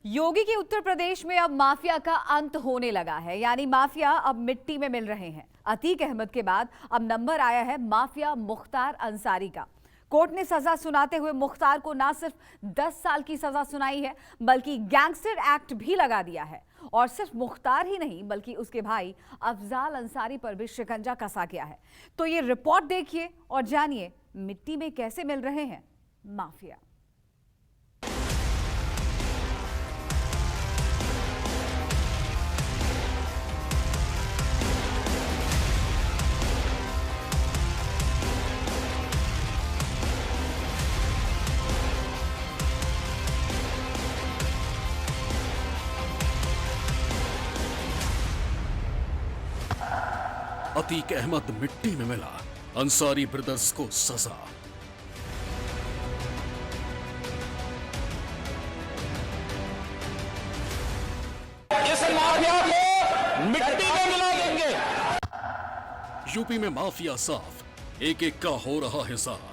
योगी के उत्तर प्रदेश में अब माफिया का अंत होने लगा है, यानी माफिया अब मिट्टी में मिल रहे हैं। अतीक अहमद के बाद अब नंबर आया है माफिया मुख्तार अंसारी का। कोर्ट ने सजा सुनाते हुए मुख्तार को ना सिर्फ 10 साल की सजा सुनाई है, बल्कि गैंगस्टर एक्ट भी लगा दिया है। और सिर्फ मुख्तार ही नहीं, बल्कि उसके भाई अफजाल अंसारी पर भी शिकंजा कसा गया है। तो ये रिपोर्ट देखिए और जानिए मिट्टी में कैसे मिल रहे हैं माफिया। अतीक अहमद मिट्टी में मिला, अंसारी ब्रदर्स को सजा। इस माफिया को मिट्टी में मिला देंगे। यूपी में माफिया साफ, एक एक का हो रहा हिसाब।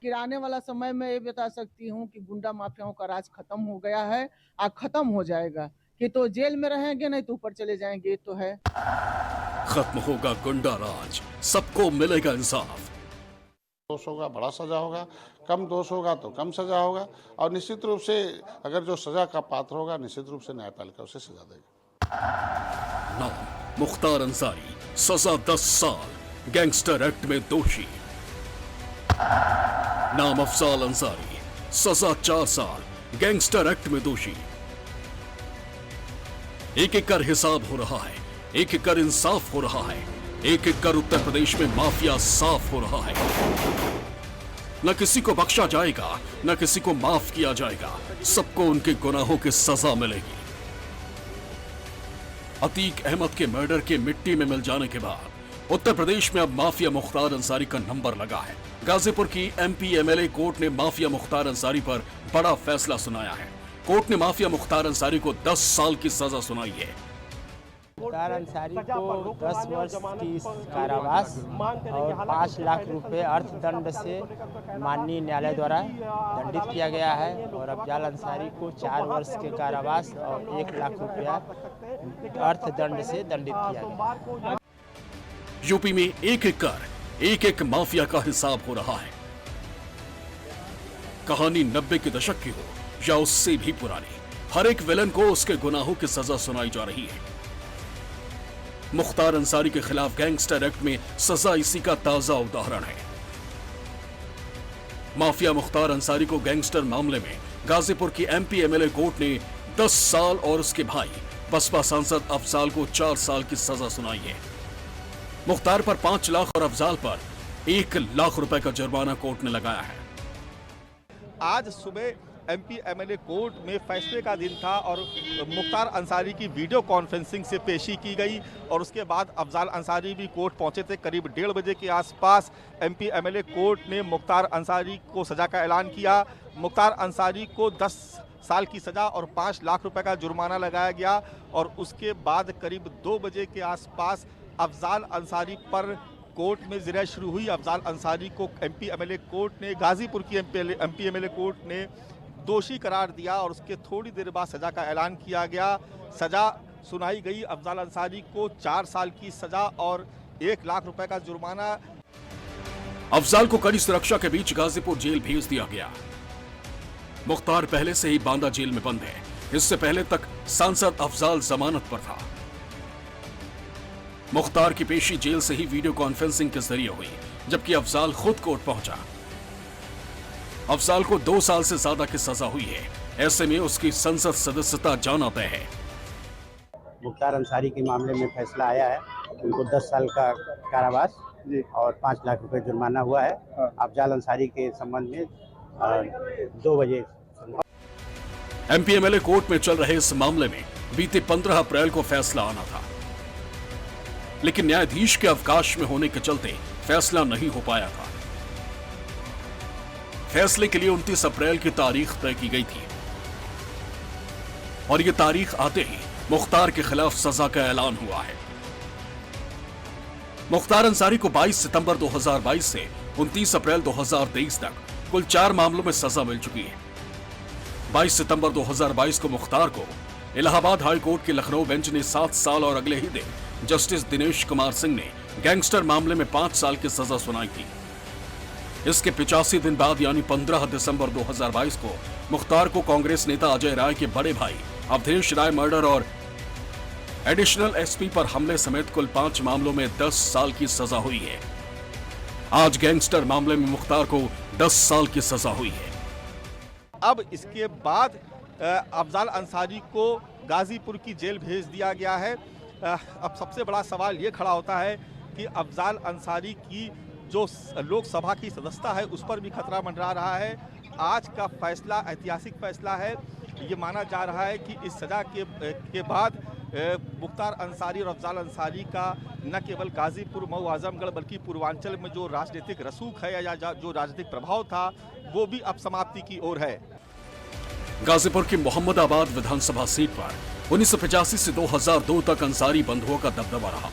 गिराने वाला समय मैं ये बता सकती हूँ कि गुंडा माफियाओं का राज खत्म हो गया है, खत्म हो जाएगा। कि तो जेल में रहेंगे, नहीं तो ऊपर चले जाएंगे, तो है। खत्म होगा गुंडा राज, सबको मिलेगा इंसाफ। दोष होगा बड़ा सजा होगा, कम दोष होगा तो कम सजा होगा, और निश्चित रूप से अगर जो सजा का पात्र होगा निश्चित रूप से न्यायपालिका उसे सजा देगी। नाम मुख्तार अंसारी, सजा 10 साल, गैंगस्टर एक्ट में दोषी। नाम अफजाल अंसारी, सजा 4 साल, गैंगस्टर एक्ट में दोषी। एक एक कर हिसाब हो रहा है, एक एक कर इंसाफ हो रहा है, एक एक कर उत्तर प्रदेश में माफिया साफ हो रहा है। न किसी को बख्शा जाएगा, न किसी को माफ किया जाएगा, सबको उनके गुनाहों की सजा मिलेगी। अतीक अहमद के मर्डर के मिट्टी में मिल जाने के बाद उत्तर प्रदेश में अब माफिया मुख्तार अंसारी का नंबर लगा है। गाजीपुर की एमपी एमएलए कोर्ट ने माफिया मुख्तार अंसारी पर बड़ा फैसला सुनाया है। कोर्ट ने माफिया मुख्तार अंसारी को 10 साल की सजा सुनाई है। मुख्तार अंसारी को 10 वर्ष की कारावास और 5 लाख रुपए अर्थदंड से माननीय न्यायालय द्वारा दंडित किया गया है, और अफजाल अंसारी को 4 वर्ष के कारावास और 1 लाख रुपया अर्थदंड से दंडित किया गया। यूपी में एक एक कर एक एक माफिया का हिसाब हो रहा है। कहानी 90 के दशक की हो या उससे भी पुरानी, हर एक विलन को उसके गुनाहों की सजा सुनाई जा रही है। मुख्तार अंसारी के खिलाफ गैंगस्टर एक्ट में सजा इसी का ताजा उदाहरण है। माफिया मुख्तार अंसारी को गैंगस्टर मामले में गाजीपुर की एमपी एमएलए कोर्ट ने 10 साल और उसके भाई बसपा सांसद अफजाल को 4 साल की सजा सुनाई है। मुख्तार पर 5 लाख और अफजाल पर 1 लाख रुपए का जुर्माना कोर्ट ने लगाया है। आज सुबह एमपी एमएलए कोर्ट में फैसले का दिन था और मुख्तार अंसारी की वीडियो कॉन्फ्रेंसिंग से पेशी की गई, और उसके बाद अफजाल अंसारी भी कोर्ट पहुंचे थे। करीब 1:30 बजे के आसपास एमपी एमएलए कोर्ट ने मुख्तार अंसारी को सजा का ऐलान किया। मुख्तार अंसारी को 10 साल की सजा और 5 लाख रुपए का जुर्माना लगाया गया, और उसके बाद करीब 2 बजे के आसपास अफजाल अंसारी पर कोर्ट में जिरह शुरू हुई। अफजाल अंसारी को एमपी एमएलए कोर्ट ने, गाजीपुर की एमपी एमएलए कोर्ट ने दोषी करार दिया, और उसके थोड़ी देर बाद सजा का ऐलान किया गया। सजा सुनाई गई। अफजाल अंसारी को 4 साल की सजा और 1 लाख रुपए का जुर्माना। अफजाल को कड़ी सुरक्षा के बीच गाजीपुर जेल भेज दिया गया। मुख्तार पहले से ही बांदा जेल में बंद है। इससे पहले तक सांसद अफजाल जमानत पर था। मुख्तार की पेशी जेल से ही वीडियो कॉन्फ्रेंसिंग के जरिए हुई, जबकि अफजाल खुद कोर्ट पहुंचा। अफजाल को 2 साल से ज्यादा की सजा हुई है। ऐसे में उसकी संसद सदस्यता जाना तय है। मुख्तार अंसारी के मामले में फैसला आया है, उनको 10 साल का कारावास और 5 लाख रुपए जुर्माना हुआ है। अफजाल अंसारी के संबंध में 2 बजे एमपी एमएलए कोर्ट में चल रहे इस मामले में बीते 15 अप्रैल को फैसला आना था, लेकिन न्यायाधीश के अवकाश में होने के चलते फैसला नहीं हो पाया था। फैसले के लिए 29 अप्रैल की तारीख तय की गई थी, और यह तारीख आते ही मुख्तार के खिलाफ सजा का ऐलान हुआ है। मुख्तार अंसारी को 22 सितंबर 2022 से 29 अप्रैल 2023 तक कुल 4 मामलों में सजा मिल चुकी है। 22 सितंबर 2022 को मुख्तार को इलाहाबाद हाई कोर्ट के लखनऊ बेंच ने 7 साल और अगले ही दिन जस्टिस दिनेश कुमार सिंह ने गैंगस्टर मामले में 5 साल की सजा सुनाई थी। इसके 85 दिन बाद यानी 15 दिसंबर 2022 को मुख्तार को कांग्रेस नेता अजय राय के बड़े भाई अवधेश राय मर्डर और एडिशनल एसपी पर हमले समेत कुल 5 मामलों में 10 साल की सजा हुई है। आज गैंगस्टर मामले में मुख्तार को 10 साल की सजा हुई है। अब इसके बाद अफजाल अंसारी को गाजीपुर की जेल भेज दिया गया है। अब सबसे बड़ा सवाल ये खड़ा होता है कि अफजाल अंसारी की जो लोकसभा की सदस्यता है उस पर भी खतरा मंडरा रहा है। आज का फैसला ऐतिहासिक फैसला है। ये माना जा रहा है कि इस सजा के बाद मुख्तार अंसारी और अफजाल अंसारी का न केवल गाजीपुर, मऊ, आजमगढ़ बल्कि पूर्वांचल में जो राजनीतिक रसूख है या जो राजनीतिक प्रभाव था वो भी अब समाप्ति की ओर है। गाजीपुर की मोहम्मदाबाद विधानसभा सीट पर 1985 से 2002 तक अंसारी बंधुओं का दबदबा रहा।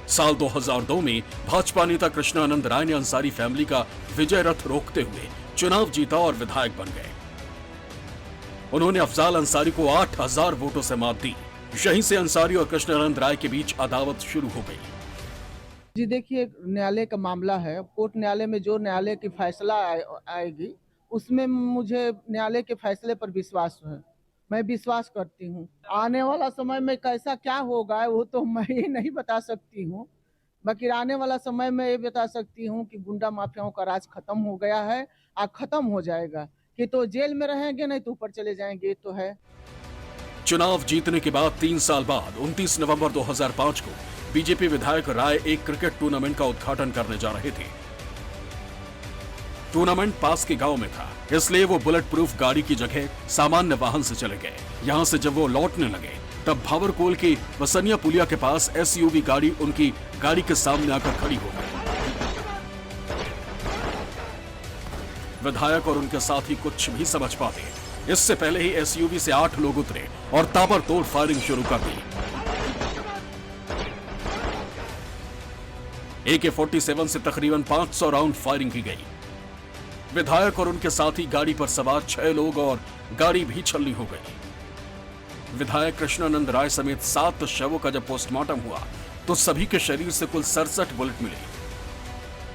साल 2002 में भाजपा नेता कृष्णानंद राय ने अंसारी फैमिली का विजय रथ रोकते हुए चुनाव जीता और विधायक बन गए। उन्होंने अफजाल अंसारी को 8000 वोटों से मात दी। यहीं से अंसारी और कृष्णानंद राय के बीच अदावत शुरू हो गई। जी देखिए, न्यायालय का मामला है। कोर्ट न्यायालय में जो न्यायालय की फैसला आएगी उसमें मुझे न्यायालय के फैसले पर विश्वास है। मैं विश्वास करती हूँ। आने वाला समय में कैसा क्या होगा वो तो मैं ये नहीं बता सकती हूँ, बाकी आने वाला समय में ये बता सकती हूँ कि गुंडा माफियाओं का राज खत्म हो गया है और खत्म हो जाएगा। कि तो जेल में रहेंगे नहीं तो ऊपर चले जाएंगे, तो है। चुनाव जीतने के बाद 3 साल बाद 29 नवंबर 2005 को बीजेपी विधायक राय एक क्रिकेट टूर्नामेंट का उद्घाटन करने जा रहे थे। टूर्नामेंट पास के गांव में था, इसलिए वो बुलेट प्रूफ गाड़ी की जगह सामान्य वाहन से चले गए। यहां से जब वो लौटने लगे तब भावरकोल की वसनिया पुलिया के पास एसयूवी गाड़ी उनकी गाड़ी के सामने आकर खड़ी हो गई। विधायक और उनके साथी कुछ भी समझ पाते इससे पहले ही एसयूवी से 8 लोग उतरे और ताबड़तोड़ फायरिंग शुरू कर दी। AK-47 से तकरीबन 500 राउंड फायरिंग की गई। विधायक और उनके साथी गाड़ी पर सवार 6 लोग और गाड़ी भी छलनी हो गई। विधायक कृष्णानंद राय समेत 7 शवों का जब पोस्टमार्टम हुआ तो सभी के शरीर से कुल 67 बुलेट मिले।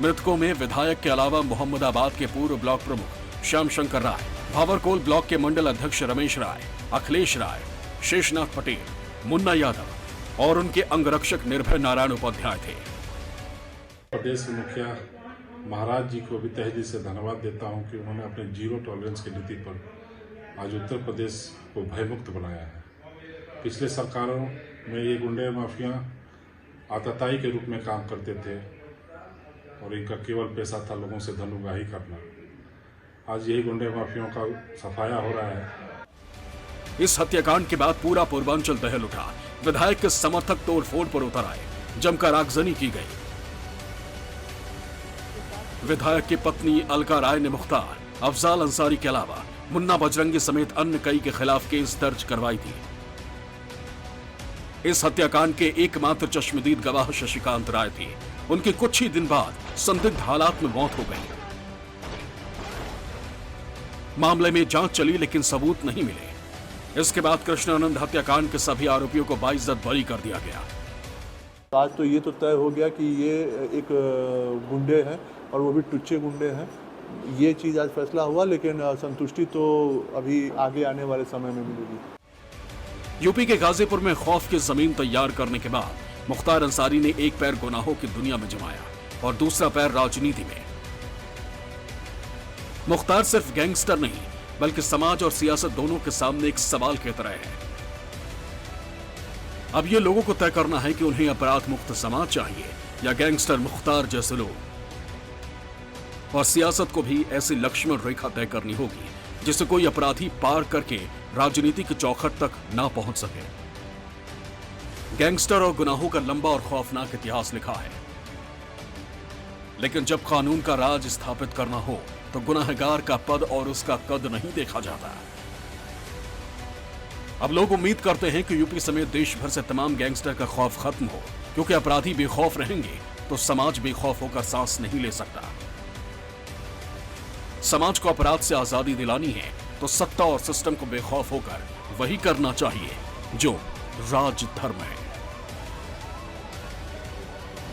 मृतकों में विधायक के अलावा मोहम्मदाबाद के पूर्व ब्लॉक प्रमुख श्याम शंकर राय, भावरकोल ब्लॉक के मंडल अध्यक्ष रमेश राय, अखिलेश राय, शेषनाथ पटेल, मुन्ना यादव और उनके अंगरक्षक निर्भय नारायण उपाध्याय थे। प्रदेश मुखिया महाराज जी को भी तहे दिल से धन्यवाद देता हूं कि उन्होंने अपने जीरो टॉलरेंस की नीति पर आज उत्तर प्रदेश को भयमुक्त बनाया है। पिछले सरकारों में ये गुंडे माफिया आतताई के रूप में काम करते थे और इनका केवल पैसा था लोगों से धन उगाही करना। आज यही गुंडे माफियों का सफाया हो रहा है। इस हत्याकांड के बाद पूरा पूर्वांचल दहल उठा। विधायक के समर्थक तोड़फोड़ पर उतर आए, जमकर आगजनी की गई। विधायक की पत्नी अलका राय ने मुख्तार, अफजाल अंसारी के अलावा मुन्ना बजरंगी समेत अन्य कई के खिलाफ केस दर्ज करवाई थी। इस हत्याकांड के एकमात्र चश्मदीद गवाह शशिकांत राय थे। उनके कुछ ही दिन बाद संदिग्ध हालात में मौत हो गई। मामले में जांच चली लेकिन सबूत नहीं मिले। इसके बाद कृष्णानंद हत्याकांड के सभी आरोपियों को बाइज्जत बरी कर दिया गया। आज तो ये तो तय हो गया कि ये एक गुंडे हैं और वो भी टुच्चे गुंडे हैं। ये चीज़ आज फैसला हुआ, लेकिन संतुष्टि तो अभी आगे आने वाले समय में मिलेगी। यूपी के गाजीपुर में खौफ की जमीन तैयार करने के बाद मुख्तार अंसारी ने एक पैर गुनाहों की दुनिया में जमाया और दूसरा पैर राजनीति में। मुख्तार सिर्फ गैंगस्टर नहीं बल्कि समाज और सियासत दोनों के सामने एक सवाल की तरह है। अब ये लोगों को तय करना है कि उन्हें अपराध मुक्त समाज चाहिए या गैंगस्टर मुख्तार जैसे लोग। और सियासत को भी ऐसी लक्ष्मण रेखा तय करनी होगी जिसे कोई अपराधी पार करके राजनीति की चौखट तक ना पहुंच सके। गैंगस्टर और गुनाहों का लंबा और खौफनाक इतिहास लिखा है, लेकिन जब कानून का राज स्थापित करना हो तो गुनाहगार का पद और उसका कद नहीं देखा जाता। अब लोग उम्मीद करते हैं कि यूपी समेत देश भर से तमाम गैंगस्टर का खौफ खत्म हो, क्योंकि अपराधी बेखौफ रहेंगे तो समाज बेखौफ होकर सांस नहीं ले सकता। समाज को अपराध से आजादी दिलानी है तो सत्ता और सिस्टम को बेखौफ होकर वही करना चाहिए जो राजधर्म है।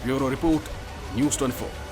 Bureau report, news 24।